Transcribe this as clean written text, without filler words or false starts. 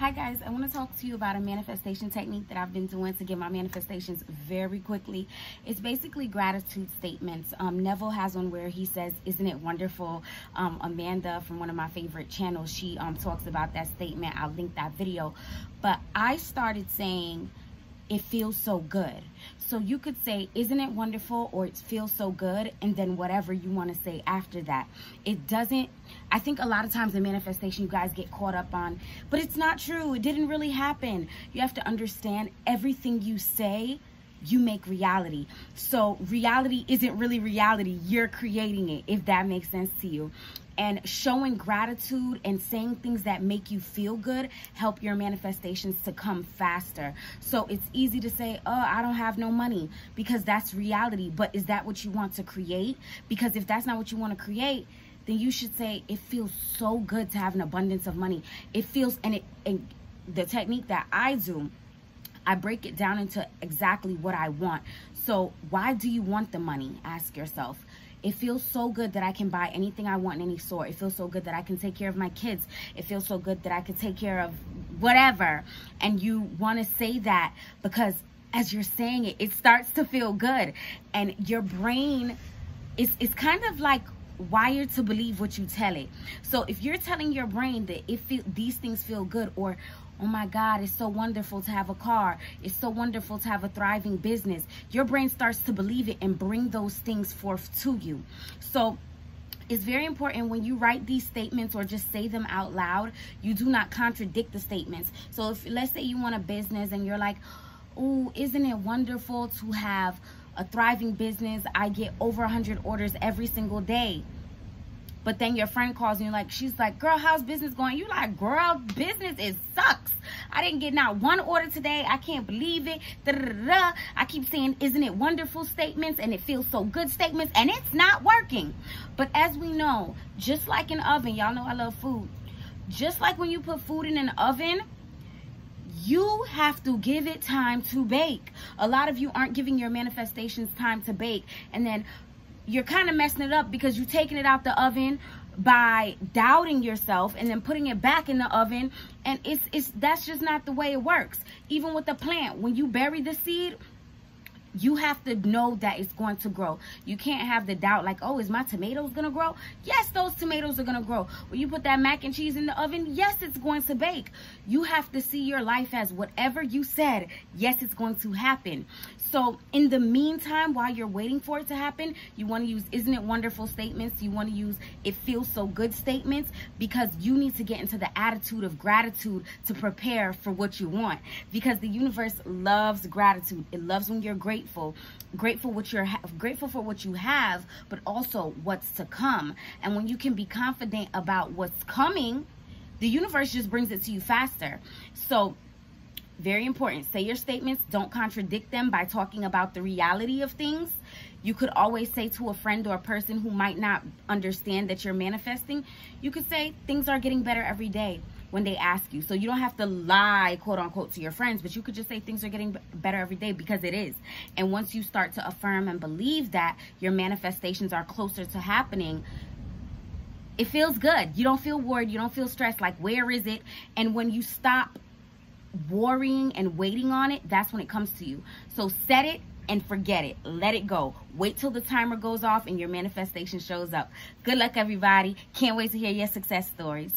Hi guys, I want to talk to you about a manifestation technique that I've been doing to get my manifestations very quickly. It's basically gratitude statements. Neville has one where he says, "Isn't it wonderful?" Amanda from one of my favorite channels, she talks about that statement. I'll link that video. But I started saying, "It feels so good." So you could say, "Isn't it wonderful?" or "It feels so good," and then whatever you want to say after that. It doesn't, I think a lot of times in manifestation you guys get caught up on, but it's not true. It didn't really happen. You have to understand everything you say, you make reality. So reality isn't really reality. You're creating it, if that makes sense to you. And showing gratitude and saying things that make you feel good help your manifestations to come faster. So it's easy to say, "Oh, I don't have no money," because that's reality. But is that what you want to create? Because if that's not what you want to create, then you should say, "It feels so good to have an abundance of money." It feels, and the technique that I do, I break it down into exactly what I want. So why do you want the money? Ask yourself. It feels so good that I can buy anything I want in any store. It feels so good that I can take care of my kids. It feels so good that I can take care of whatever. And you want to say that because as you're saying it, it starts to feel good. And your brain is kind of like wired to believe what you tell it. So if you're telling your brain that these things feel good, or "Oh my God, it's so wonderful to have a car. It's so wonderful to have a thriving business," your brain starts to believe it and bring those things forth to you. So it's very important when you write these statements or just say them out loud, you do not contradict the statements. So if, let's say you want a business and you're like, "Oh, isn't it wonderful to have a thriving business? I get over 100 orders every single day." But then your friend calls and she's like, "Girl, how's business going?" You like, "Girl, business sucks. I didn't get not one order today. I can't believe it. Da, da, da, da. I keep saying, 'Isn't it wonderful?' statements and "It feels so good" statements, and it's not working." But as we know, just like an oven, y'all know I love food. Just like when you put food in an oven, you have to give it time to bake. A lot of you aren't giving your manifestations time to bake, and then you're kind of messing it up because you're taking it out the oven by doubting yourself and then putting it back in the oven, and that's just not the way it works. Even with the plant, when you bury the seed, you have to know that it's going to grow. You can't have the doubt like, "Oh, is my tomatoes gonna grow?" Yes, those tomatoes are gonna grow. When you put that mac and cheese in the oven, yes, it's going to bake. You have to see your life as whatever you said, yes, it's going to happen. So in the meantime, while you're waiting for it to happen, you want to use "Isn't it wonderful" statements. You want to use "It feels so good" statements, because you need to get into the attitude of gratitude to prepare for what you want, because the universe loves gratitude. It loves when you're grateful for what you have, but also what's to come. And when you can be confident about what's coming, the universe just brings it to you faster. So very important. Say your statements. Don't contradict them by talking about the reality of things. You could always say to a friend or a person who might not understand that you're manifesting, you could say, "Things are getting better every day," when they ask you. So you don't have to lie, quote unquote, to your friends, but you could just say things are getting better every day, because it is. And once you start to affirm and believe that, your manifestations are closer to happening. It feels good. You don't feel worried. You don't feel stressed. Like, where is it? And when you stop worrying and waiting on it, that's when it comes to you. So set it and forget it. Let it go. Wait till the timer goes off and your manifestation shows up. Good luck, everybody. Can't wait to hear your success stories.